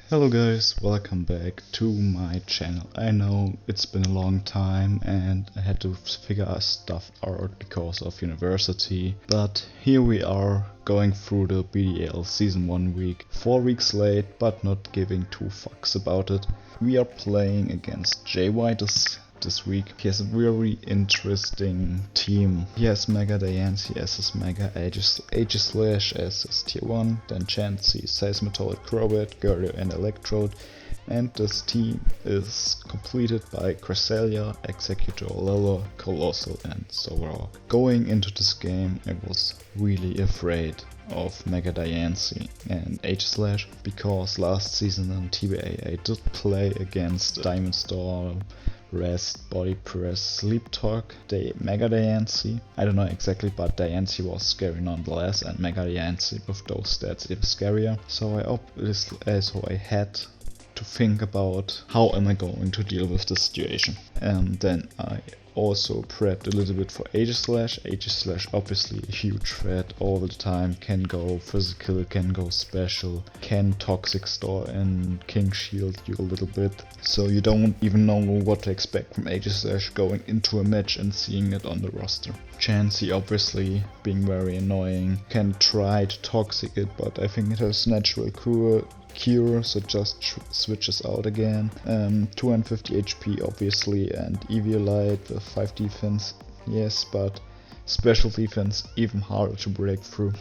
Hello guys, welcome back to my channel. I know it's been a long time and I had to figure stuff out because of university, but here we are going through the BDL Season 1 week. 4 weeks late, but not giving two fucks about it. We are playing against JayWhy this week. He has a very interesting team. He has Mega Dians, he has his Mega Aegislash as his tier 1, then Chansey, Seismitoad, Crobat, Girder and Electrode. And this team is completed by Cresselia, Executor, Lolo, Colossal and Zoroark. Going into this game I was really afraid of Mega Diancie and Aegislash because last season in TBA I did play against Diamond Storm, Rest, Body Press, Sleep Talk, Mega Diancie. I don't know exactly, but Diancie was scary nonetheless, and Mega Diancie with those stats is scarier. So I had to think about how am I going to deal with this situation. And then I also prepped a little bit for Aegislash. Aegislash obviously a huge threat all the time, can go physical, can go special, can toxic store and king shield you a little bit. So you don't even know what to expect from Aegislash going into a match and seeing it on the roster. Chansey obviously being very annoying, can try to toxic it, but I think it has natural cure, so just switches out again. 250 HP obviously, and Eviolite with 5 defense, yes, but special defense even harder to break through.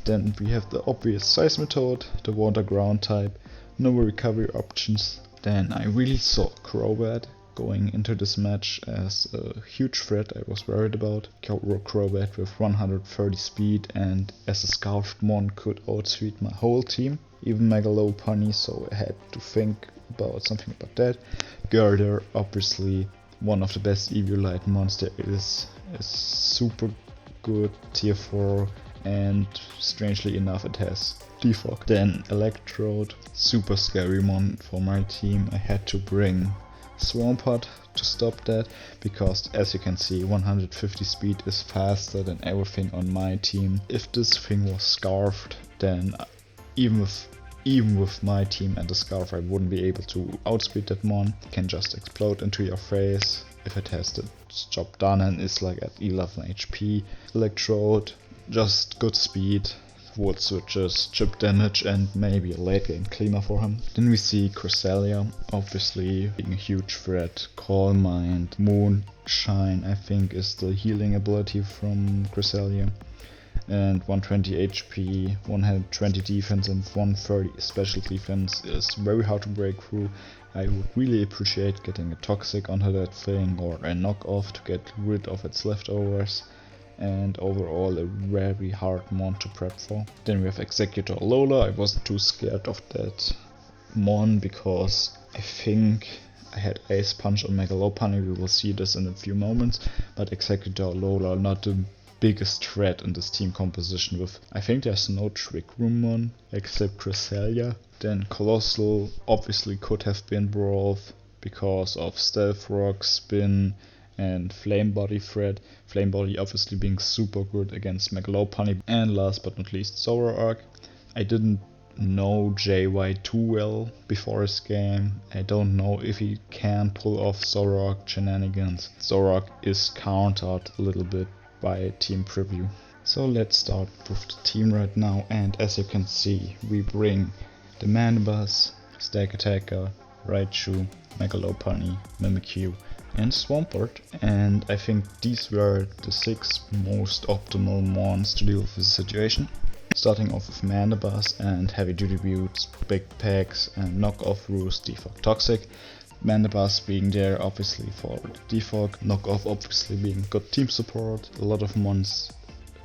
Then we have the obvious Seismitoad, the water ground type, no recovery options. Then I really saw Crobat going into this match as a huge threat I was worried about. Crobat with 130 speed and as a Scarfed Mon could outspeed my whole team, even Megalopunny, so I had to think about something about that. Girder, obviously one of the best Eviolite monster, is super good tier 4 and strangely enough it has defog. Then Electrode, super scary mon for my team. I had to bring Swampert to stop that because as you can see 150 speed is faster than everything on my team. If this thing was scarfed, then even with my team and the scarf I wouldn't be able to outspeed that mon. It can just explode into your face if it has the job done and is like at 11 HP. Electrode, just good speed, wood switches, chip damage and maybe a late game cleaner for him. Then we see Cresselia, obviously being a huge threat. Calm Mind, Moonshine I think is the healing ability from Cresselia. And 120 HP, 120 defense and 130 special defense is very hard to break through. I would really appreciate getting a toxic onto that thing or a knockoff to get rid of its leftovers. And overall a very hard mon to prep for. Then we have Executor Lola. I wasn't too scared of that mon because I think I had Ace Punch on Megalopunny. We will see this in a few moments, but Executor Lola not the biggest threat in this team composition. With I think there's no Trick Room mon except Cresselia. Then Colossal obviously could have been brought because of Stealth Rock, Spin and Flame Body threat. Flame Body obviously being super good against Megalopunny. And last but not least Zoroark. I didn't know JayWhy too well before his game. I don't know if he can pull off Zoroark shenanigans. Zoroark is countered a little bit by team preview. So let's start with the team right now, and as you can see we bring the Mandibuzz, Stack Attacker, Raichu, Megalopunny, Mimikyu and Swampert, and I think these were the 6 most optimal mons to deal with the situation. Starting off with Mandibuzz and heavy duty boots, big packs and knockoff roost, defog toxic. Mandibuzz being there obviously for defog, knockoff obviously being good team support. A lot of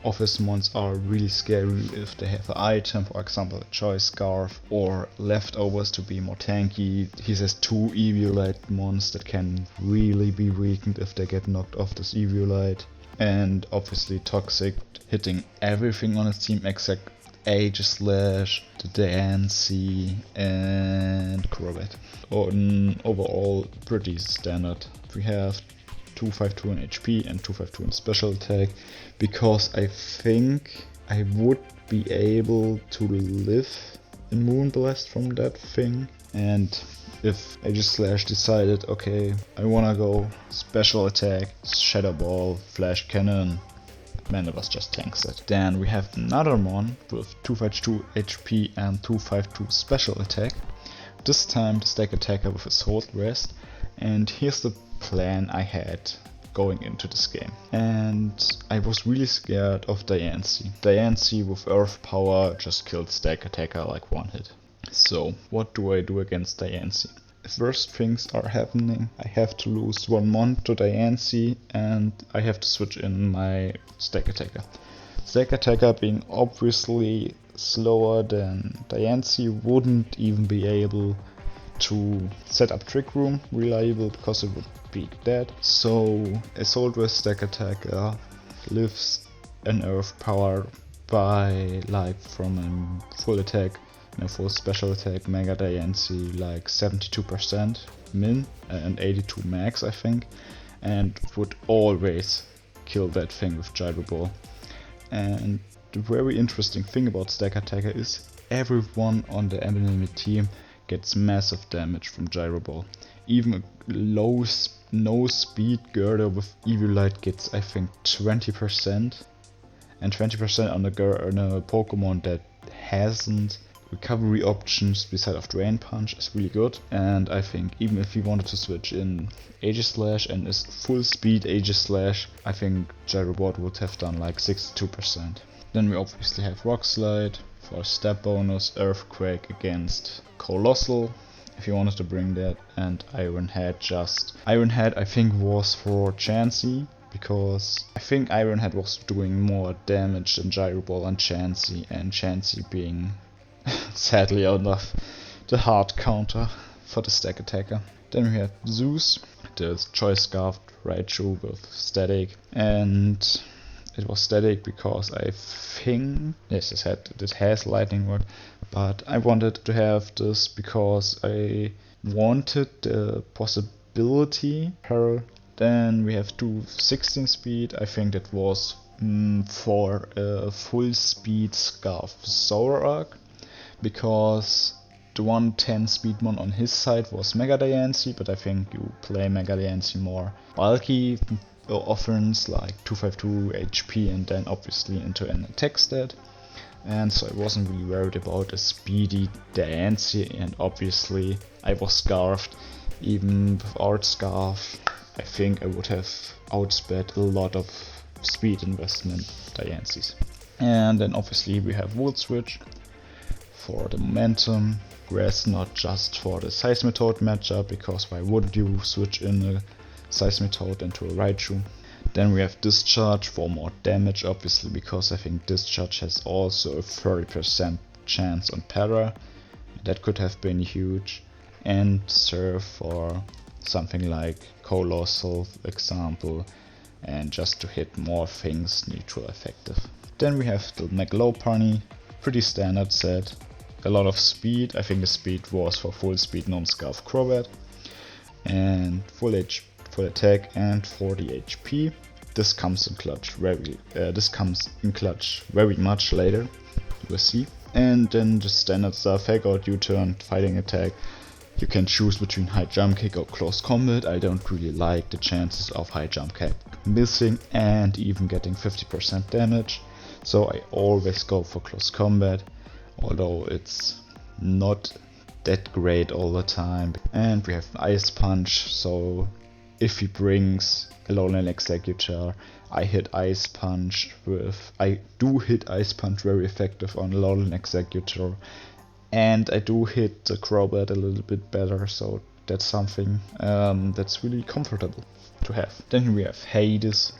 office mons are really scary if they have an item, for example a choice scarf or leftovers to be more tanky. He has 2 Eviolite mons that can really be weakened if they get knocked off this Eviolite. And obviously toxic, hitting everything on his team except Aegislash, the Diancie and Crobat. Overall pretty standard. We have 252 in HP and 252 in special attack, because I think I would be able to live immune blast from that thing. And if Aegislash decided, okay, I wanna go special attack, Shadow Ball, Flash Cannon, Mandibuzz just tanks it. Then we have another mon with 252 HP and 252 special attack. This time the stack attacker with his hold rest. And here's the plan I had going into this game. And I was really scared of Diancie. Diancie with Earth Power just killed stack attacker like one hit. So what do I do against Diancie? If worst things are happening, I have to lose one mon to Diancie and I have to switch in my stack attacker. Stack attacker being obviously slower than Diancie wouldn't even be able to set up Trick Room reliable because it would be dead. So Assault with stack attacker lives an Earth Power by like from a full attack and a full special attack Mega Diancie like 72% min and 82 max I think, and would always kill that thing with Gyro Ball. And the very interesting thing about stack attacker is everyone on the enemy team gets massive damage from Gyro Ball. Even a no speed girder with Eviolite gets I think 20%, and 20% on a Pokemon that hasn't recovery options beside of Drain Punch is really good. And I think even if you wanted to switch in Aegislash and is full speed Aegislash, I think Gyro Ball would have done like 62%. Then we obviously have Rock Slide for step bonus, Earthquake against Colossal if you wanted to bring that, and Iron Head I think was for Chansey, because I think Iron Head was doing more damage than Gyro Ball and Chansey being sadly enough the hard counter for the stack attacker. Then we have Zeus, the Choice Scarf Raichu with static, and it was static because I think yes, it has lightning rod, but I wanted to have this because I wanted the possibility. Then we have 216 speed. I think that was for a full speed Scarf Zoroark, because the 110 speed mon on his side was Mega Diancie, but I think you play Mega Diancie more bulky offense like 252 HP and then obviously into an attack stat. And so I wasn't really worried about a speedy Diancie, and obviously I was scarfed. Even without scarf, I think I would have outsped a lot of speed investment Diancies. And then obviously we have Volt Switch for the momentum, Grass not just for the Seismitoad matchup, because why wouldn't you switch in a Seismitoad into a Raichu. Then we have Discharge for more damage, obviously, because I think Discharge has also a 30% chance on Para. That could have been huge. And Surf for something like Colossal, for example, and just to hit more things neutral effective. Then we have the Megaloparny, pretty standard set. A lot of speed, I think the speed was for full speed non-Scarf Crobat, and full attack and 40 HP. This comes in clutch very much later, you will see. And then the standard stuff, Fake Out, U-turn, fighting attack. You can choose between high jump kick or close combat. I don't really like the chances of high jump kick missing and even getting 50% damage, so I always go for close combat, although it's not that great all the time. And we have Ice Punch, so if he brings a Alolan Executor, I do hit Ice Punch very effective on Alolan Executor, and I do hit the Crobat a little bit better, so that's something that's really comfortable to have. Then we have Hades,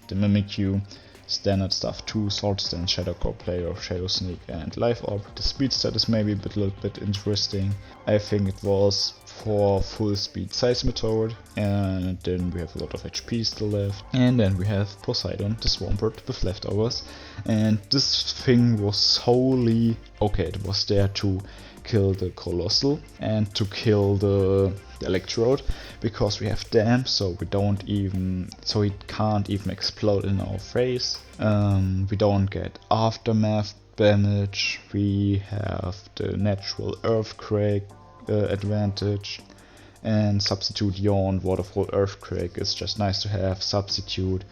the Mimikyu, standard stuff too, Sword Stand, Shadow Core Player, Shadow Sneak and Life Orb. The speed stat is maybe a little bit interesting. I think it was for full speed Seismitoad, and then we have a lot of HP still left. And then we have Poseidon, the Swampert with leftovers, and this thing was solely okay. It was there to kill the Colossal and to kill the Electrode, because we have Dam, so it can't even explode in our face. We don't get Aftermath damage, we have the natural earthquake advantage, and substitute Yawn, Waterfall, Earthquake is just nice to have. Substitute,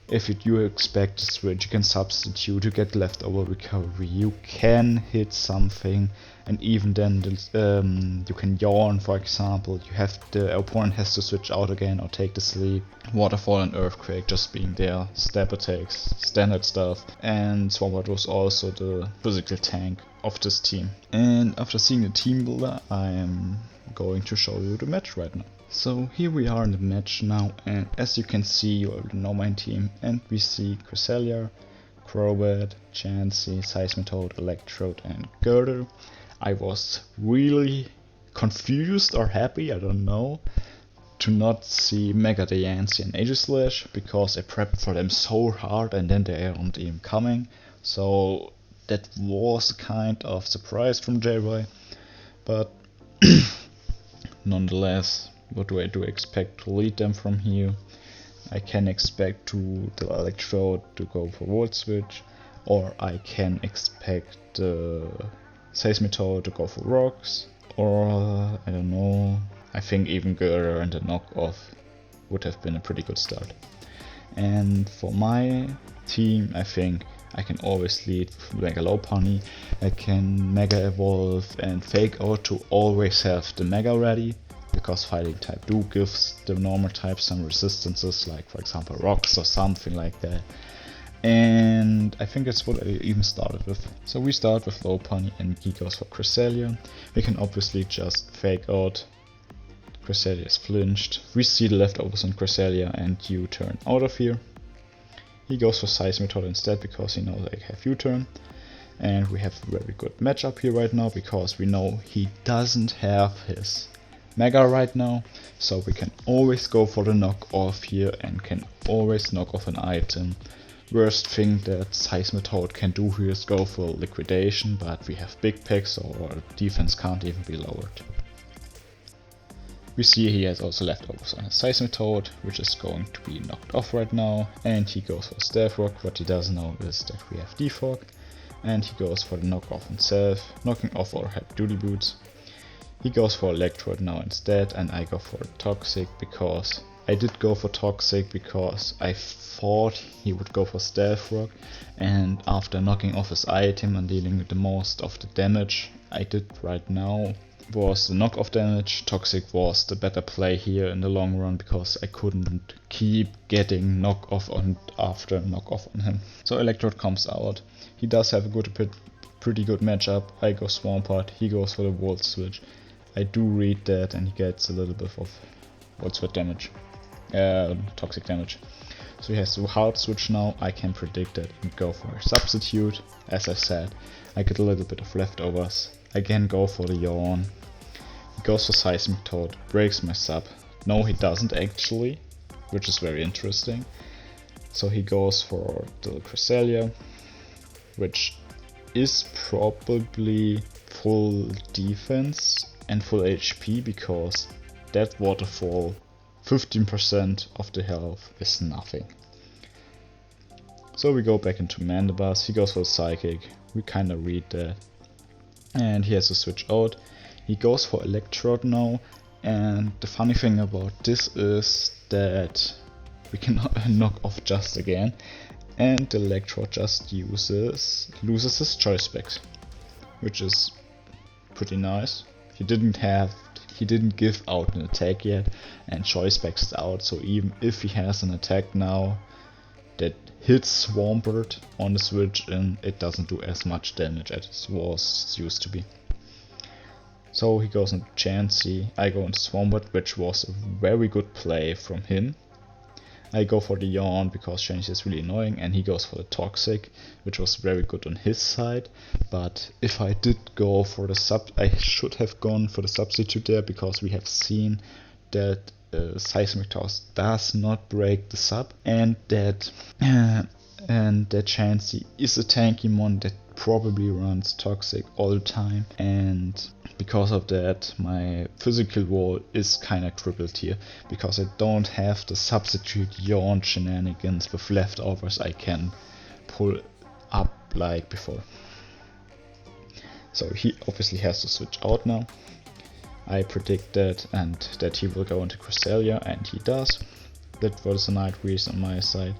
if you do expect to switch, you can substitute, you get leftover recovery, you can hit something, and even then you can Yawn, for example, the opponent has to switch out again or take the sleep. Waterfall and Earthquake just being there, stab attacks, standard stuff, and Swampert was also the physical tank of this team. And after seeing the team builder, I am going to show you the match right now. So here we are in the match now, and as you can see, you already know my team, and we see Cresselia, Crobat, Chansey, Seismitoad, Electrode and Girder. I was really confused or happy, I don't know, to not see Mega Diancie and Aegislash, because I prepped for them so hard and then they aren't even coming. So that was a kind of surprise from JayWhy, but nonetheless, what do I expect to lead them from here? I can expect the Electrode to go for Volt Switch, or I can expect the Seismitoad to go for Rocks, or I don't know, I think even Girder and the knockoff would have been a pretty good start. And for my team, I think I can always lead with Mega Lopunny. I can Mega Evolve and Fake Out to always have the Mega ready, because Fighting type do gives the normal type some resistances, like for example Rocks or something like that. And I think that's what I even started with. So we start with Lopunny and he goes for Cresselia. We can obviously just Fake Out. Cresselia is flinched. We see the leftovers on Cresselia and U-turn out of here. He goes for Seismitoad instead because he knows I have U-turn. And we have a very good matchup here right now because we know he doesn't have his Mega right now, so we can always go for the knock off here and can always knock off an item. Worst thing that Seismitoad can do here is go for liquidation, but we have big packs, so our defense can't even be lowered. We see he has also leftovers on his Seismitoad, which is going to be knocked off right now, and he goes for Stealth Rock. What he doesn't know is that we have Defog, and he goes for the knock off himself, knocking off our Heavy Duty Boots. He goes for Electrode now instead, and I go for Toxic because I did go for Toxic because I thought he would go for Stealth Rock, and after knocking off his item and dealing with the most of the damage I did right now was the knock off damage. Toxic was the better play here in the long run because I couldn't keep getting knock off on after knock off on him. So Electrode comes out. He does have a pretty good matchup. I go Swampert, he goes for the Volt Switch. I do read that and he gets a little bit of Volt Switch damage, toxic damage. So he has to hard switch now. I can predict it and go for a substitute. As I said, I get a little bit of leftovers. I can go for the Yawn. He goes for Seismitoad, breaks my sub. No, he doesn't actually, which is very interesting. So he goes for the Cresselia, which is probably full defense and full HP because that waterfall, 15% of the health is nothing. So we go back into Mandibuzz, he goes for the Psychic, we kinda read that. And he has to switch out. He goes for Electrode now, and the funny thing about this is that we can knock off just again, and the Electrode just loses his choice specs, which is pretty nice. He didn't give out an attack yet, and choice specs is out, so even if he has an attack now that hits Swampert on the switch in, it doesn't do as much damage as it was used to be. So he goes into Chansey, I go into Swampert, which was a very good play from him. I go for the Yawn because Chansey is really annoying, and he goes for the Toxic, which was very good on his side. But if I did go for the I should have gone for the substitute there, because we have seen that Seismic Toss does not break the sub, and that Chansey is a tanky mon that probably runs Toxic all the time, and because of that my physical wall is kinda crippled here, because I don't have the substitute Yawn shenanigans with leftovers I can pull up like before. So he obviously has to switch out now. I predicted and that he will go into Cresselia, and he does. That was a nice reason on my side.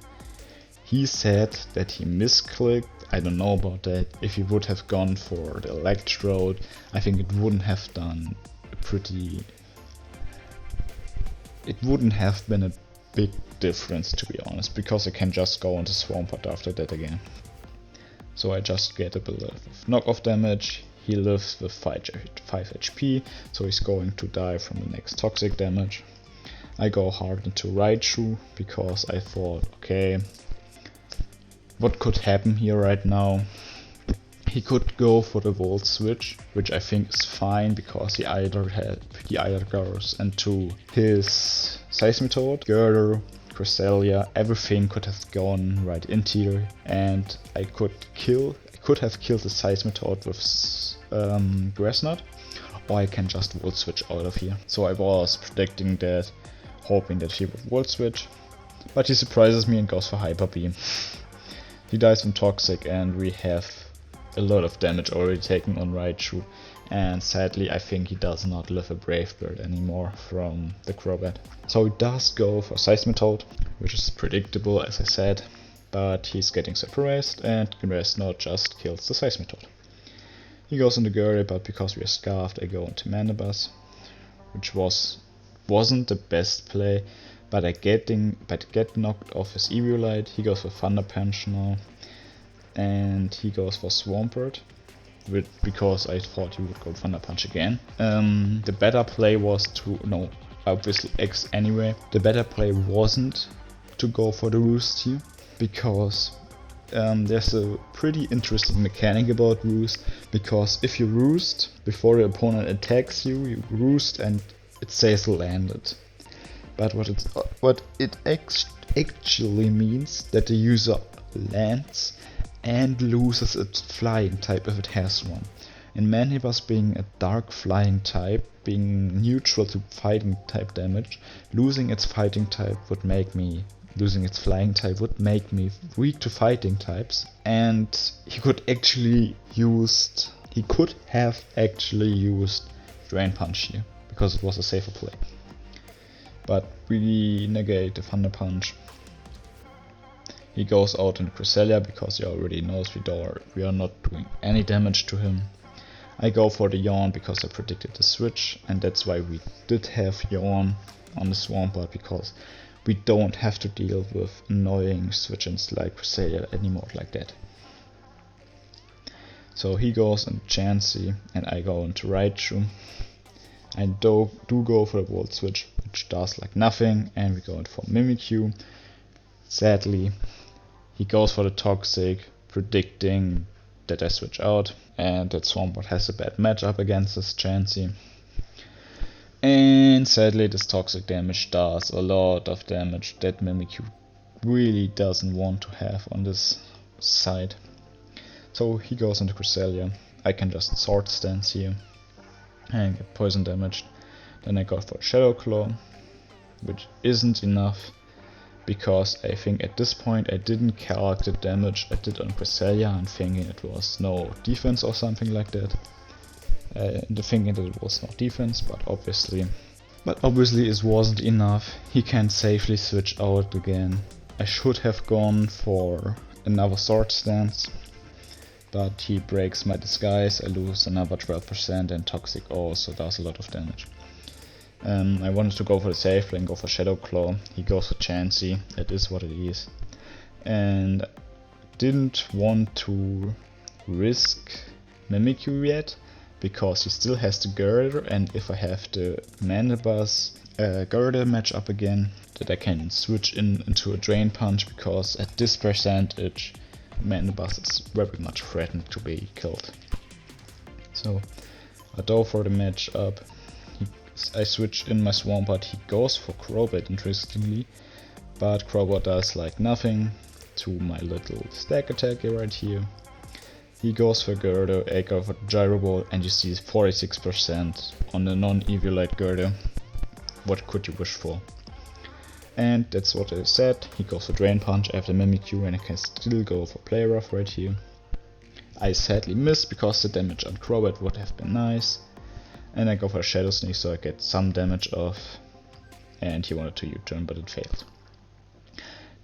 He said that he misclicked. I don't know about that. If he would have gone for the Electrode, I think it wouldn't have done it wouldn't have been a big difference, to be honest, because I can just go into Swampert after that again. So I just get a bit of knockoff damage. He lives with 5 HP, so he's going to die from the next toxic damage. I go hard into Raichu because I thought, okay, what could happen here right now? He could go for the Volt Switch, which I think is fine because he either goes into his Seismitoad, Girder, Cresselia, everything could have gone right into here, and I could have killed the Seismitoad with Grass Knot, or I can just Volt Switch out of here. So I was predicting that, hoping that he would Volt Switch, but he surprises me and goes for Hyper Beam. He dies from Toxic, and we have a lot of damage already taken on Raichu, and sadly I think he does not live a Brave Bird anymore from the Crobat. So he does go for Seismitoad, which is predictable as I said, but he's getting suppressed and Grass Knot just kills the Seismitoad. He goes into Gurley, but because we are scarfed I go into Mandibuzz, which wasn't the best play, but I get knocked off his Eviolite. He goes for Thunder Punch now, and he goes for Swampert, because I thought he would go Thunder Punch again. The better play was obviously X anyway. The better play wasn't to go for the Roost here, because there's a pretty interesting mechanic about Roost, because if you Roost before the opponent attacks you, you Roost and it says landed. But what it actually means that the user lands and loses its flying type if it has one. In Mandibuzz being a dark flying type, being neutral to fighting type damage, losing its flying type would make me weak to fighting types, and he could have actually used Drain Punch here, because it was a safer play. But we negate the Thunder Punch. He goes out in Cresselia because he already knows we are not doing any damage to him. I go for the Yawn because I predicted the switch, and that's why we did have Yawn on the Swampert, because we don't have to deal with annoying switch-ins like Cresselia anymore like that. So he goes into Chansey and I go into Raichu. I do go for the Volt Switch, which does like nothing, and we go in for Mimikyu. Sadly, he goes for the Toxic, predicting that I switch out, and that Swampert has a bad matchup against this Chansey. And sadly, this Toxic damage does a lot of damage that Mimikyu really doesn't want to have on this side. So he goes into Cresselia. I can just Sword Stance here and get poison damaged. Then I go for Shadow Claw, which isn't enough, because I think at this point I didn't calc the damage I did on Cresselia and thinking it was no defense or something like that. Thinking that it was no defense, but obviously it wasn't enough. He can safely switch out again. I should have gone for another Sword Stance, but he breaks my disguise. I lose another 12%, and Toxic also does a lot of damage. I wanted to go for the safe play and go for Shadow Claw. He goes for Chansey, it is what it is. And didn't want to risk Mimikyu yet, because he still has the Girder, and if I have the Mandibuzz Girder match up again, that I can switch into a Drain Punch, because at this percentage Mandibuzz is very much threatened to be killed. So I go for the match up. I switch in my Swampert. He goes for Crobat, interestingly, but Crobat does like nothing to my little stack attack right here. He goes for Girder, I go for Gyro Ball, and you see 46% on the non-Eviolite Girder. What could you wish for? And that's what I said. He goes for Drain Punch after Mimikyu, and I can still go for Play Rough right here. I sadly missed because the damage on Crobat would have been nice. And I go for a Shadow Sneak so I get some damage off. And he wanted to U-turn, but it failed.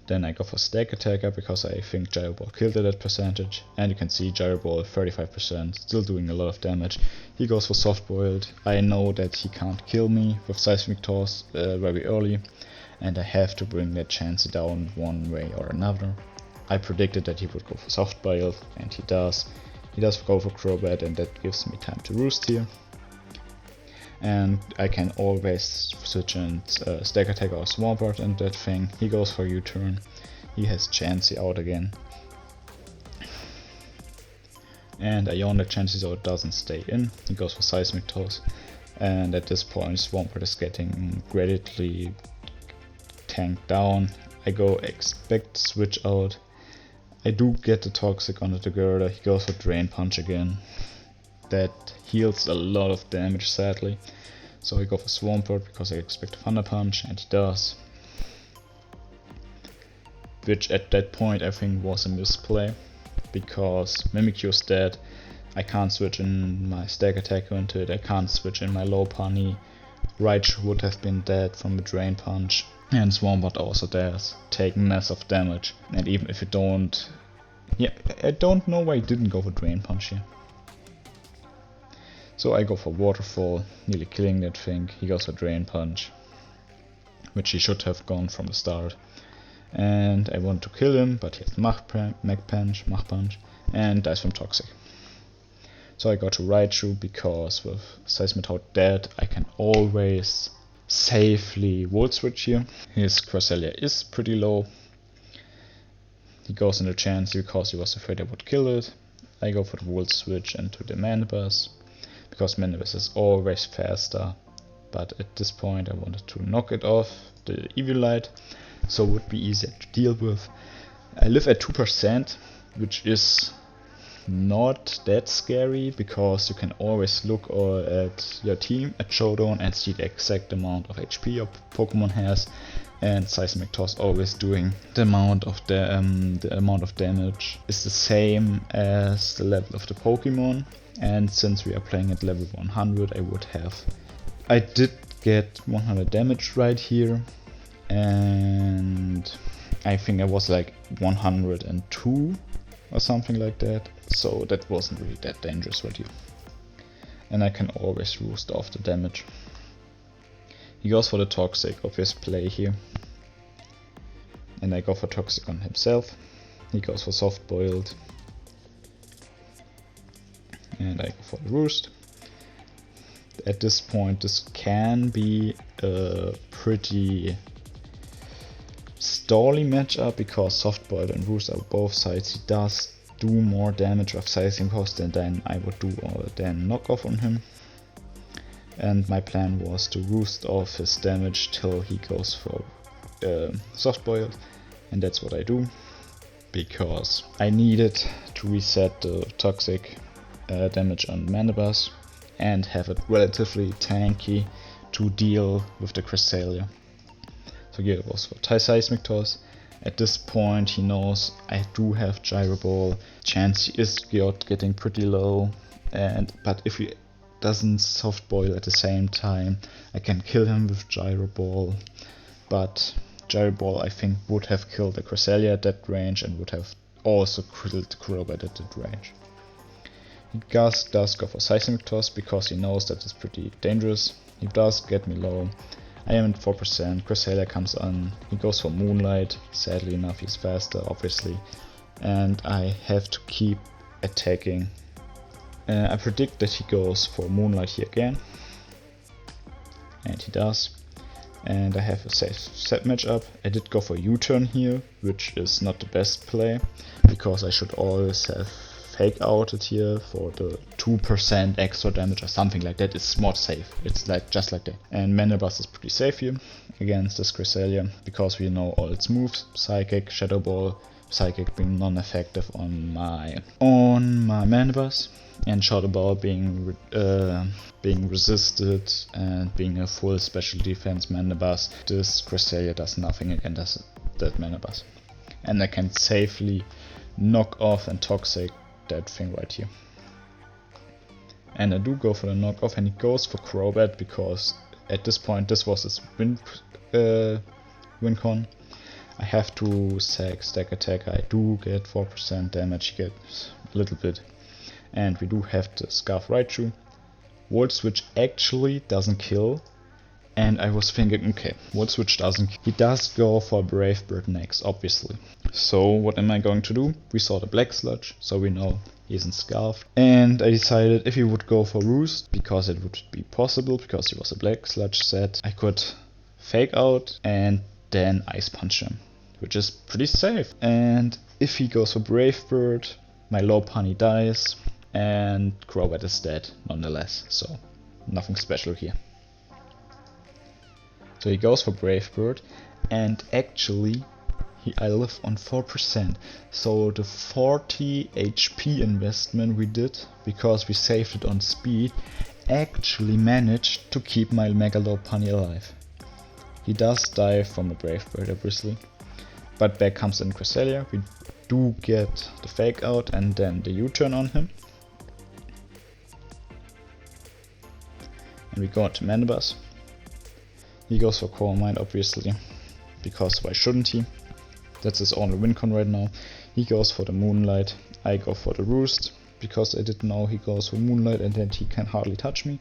Then I go for Stack Attacker because I think Gyro Ball killed it at percentage. And you can see Gyro Ball 35%, still doing a lot of damage. He goes for Soft Boiled. I know that he can't kill me with Seismic Toss very early. And I have to bring that chance down one way or another. I predicted that he would go for Soft Boiled, and he does. He does go for Crobat, and that gives me time to roost here. And I can always switch in Stack Attack or Swampert and that thing. He goes for U-turn. He has Chansey out again. And I yawn that Chansey so it doesn't stay in. He goes for Seismic Toss. And at this point Swampert is getting gradually tanked down. I go expect switch out. I do get the Toxic onto the Girder. He goes for Drain Punch again. That heals a lot of damage sadly. So I go for Swampert because I expect a Thunder Punch, and he does. Which at that point I think was a misplay, because Mimikyu's dead. I can't switch in my Stack Attacker into it, I can't switch in my Lopunny. Raichu would have been dead from the Drain Punch, and Swampert also does take massive damage. And even if you don't... Yeah, I don't know why he didn't go for Drain Punch here. So I go for Waterfall, nearly killing that thing. He goes for Drain Punch, which he should have gone from the start. And I want to kill him, but he has Mach Punch, and dies from Toxic. So I go to Raichu because with Seismitoad dead, I can always safely Volt Switch here. His Cresselia is pretty low. He goes into Chansey because he was afraid I would kill it. I go for the Volt Switch into the Mandibuzz, because Mandibuzz is always faster, but at this point I wanted to knock it off the Eviolite, so it would be easier to deal with. I live at 2%, which is not that scary, because you can always look at your team at Showdown and see the exact amount of HP your Pokemon has, and Seismic Toss always doing the amount of damage is the same as the level of the Pokemon. And since we are playing at level 100, I did get 100 damage right here, and I think I was like 102 or something like that, so that wasn't really that dangerous right here. And I can always roost off the damage. He goes for the Toxic, obvious play here, and I go for Toxic on himself. He goes for Soft Boiled, and I go for the Roost. At this point this can be a pretty stally matchup, because Soft Boiled and Roost are both sides. He does do more damage of Sizing Cost than I would do than knockoff on him. And my plan was to roost off his damage till he goes for Soft Boiled, and that's what I do, because I needed to reset the Toxic damage on Mandibuzz and have it relatively tanky to deal with the Cresselia. So here it was for Seismic Toss. At this point he knows I do have Gyro Ball, chance is getting pretty low, but if he doesn't Soft Boil at the same time, I can kill him with Gyro Ball, but Gyro Ball I think would have killed the Cresselia at that range and would have also killed Crobat at that range. He does go for Seismic Toss because he knows that it's pretty dangerous. He does get me low. I am at 4%, Cresselia comes on, he goes for Moonlight, sadly enough he's faster obviously, and I have to keep attacking. I predict that he goes for Moonlight here again, and he does, and I have a safe set matchup. I did go for U-turn here, which is not the best play, because I should always have Fake Outed here for the 2% extra damage or something like that. It's more safe, it's like just like that. And Mandibuzz is pretty safe here against this Cresselia, because we know all its moves, Psychic, Shadow Ball, Psychic being non-effective on my Mandibuzz, and Shadow Ball being resisted and being a full special defense Mandibuzz. This Cresselia does nothing against that Mandibuzz, and I can safely knock off and Toxic that thing right here. And I do go for the knockoff, and he goes for Crobat because at this point this was his win con. I have to stack attack. I do get 4% damage, he gets a little bit. And we do have the Scarf Raichu. Volt Switch actually doesn't kill. And I was thinking, okay, Volt Switch doesn't kill. He does go for Brave Bird next, obviously. So what am I going to do? We saw the Black Sludge, so we know he isn't Scarfed. And I decided if he would go for Roost, because it would be possible, because he was a Black Sludge set, I could Fake Out and then Ice Punch him, which is pretty safe. And if he goes for Brave Bird, my Lopunny dies, and Crobat is dead nonetheless, so nothing special here. So he goes for Brave Bird, and actually I live on 4%, so the 40 HP investment we did, because we saved it on speed, actually managed to keep my Mega Lopunny alive. He does die from a Brave Bird obviously, but back comes in Cresselia. We do get the Fake Out and then the U-turn on him. And we go into Mandibuzz. He goes for Core Mind obviously, because why shouldn't he? That's his only win con right now. He goes for the Moonlight. I go for the Roost, because I didn't know he goes for Moonlight and then he can hardly touch me.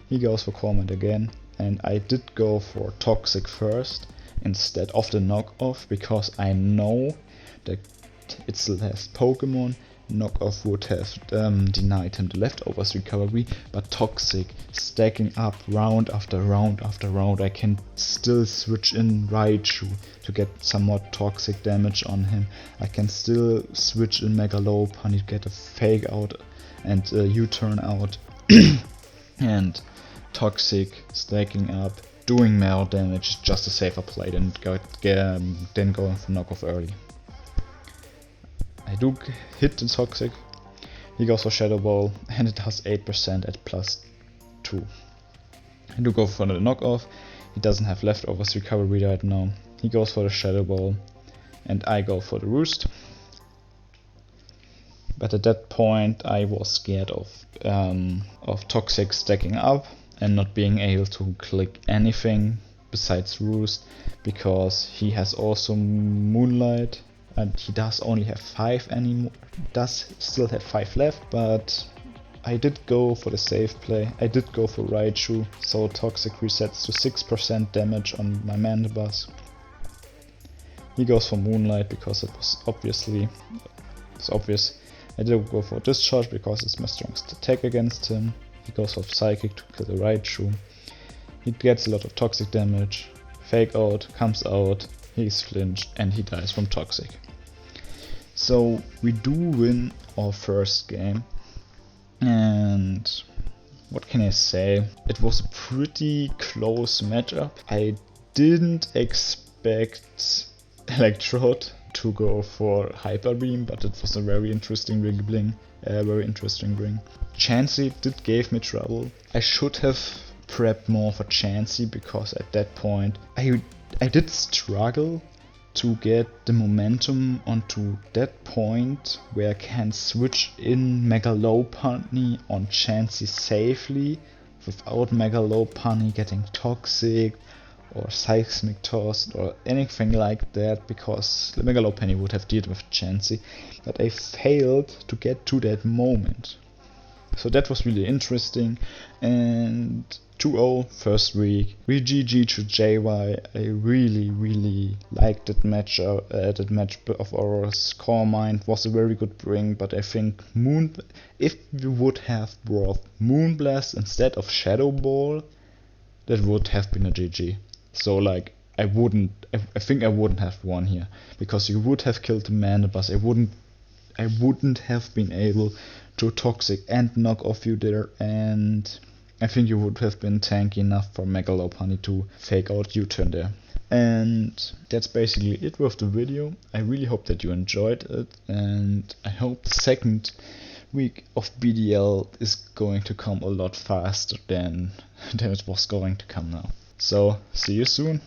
He goes for Core Mind again, and I did go for Toxic first instead of the knockoff, because I know that it's the last Pokemon. Knockoff would have denied him the leftovers recovery, but Toxic stacking up round after round after round, I can still switch in Raichu to get some more Toxic damage on him. I can still switch in Mega Lopunny to get a Fake Out and a U-turn out. And Toxic stacking up, doing more damage is just a safer play than going for knockoff early. I do hit the Toxic. He goes for Shadow Ball, and it does 8% at +2. I do go for the knockoff. He doesn't have leftovers recovery right now. He goes for the Shadow Ball, and I go for the Roost. But at that point I was scared of Toxic stacking up and not being able to click anything besides Roost, because he has also Moonlight. And he does only have 5 anymore, does still have 5 left, but I did go for the safe play. I did go for Raichu, so Toxic resets to 6% damage on my Mandibuzz. He goes for Moonlight because it was obvious. I did go for Discharge because it's my strongest attack against him. He goes for Psychic to kill the Raichu. He gets a lot of Toxic damage. Fake Out, comes out, he's flinched, and he dies from Toxic. So we do win our first game, and what can I say? It was a pretty close matchup. I didn't expect Electrode to go for Hyper Beam, but it was a very interesting ring. Chansey did give me trouble. I should have prepped more for Chansey, because at that point I did struggle to get the momentum onto that point where I can switch in Mega Lopunny on Chansey safely without Mega Lopunny getting Toxic or Seismic Tossed or anything like that, because the Mega Lopunny would have dealt with Chansey, but I failed to get to that moment. So that was really interesting, and 2-0 first week. We GG to JayWhy. I really liked that match. That match of ours. Core Mind was a very good bring, but I think if we would have brought Moonblast instead of Shadow Ball, that would have been a GG. So like I think I wouldn't have won here, because you would have killed the Mandibuzz. I wouldn't have been able to Toxic and knock off you there, and I think you would have been tanky enough for Mega Lopunny to Fake Out U-turn there. And that's basically it with the video. I really hope that you enjoyed it, and I hope the second week of BDL is going to come a lot faster than it was going to come now. So see you soon.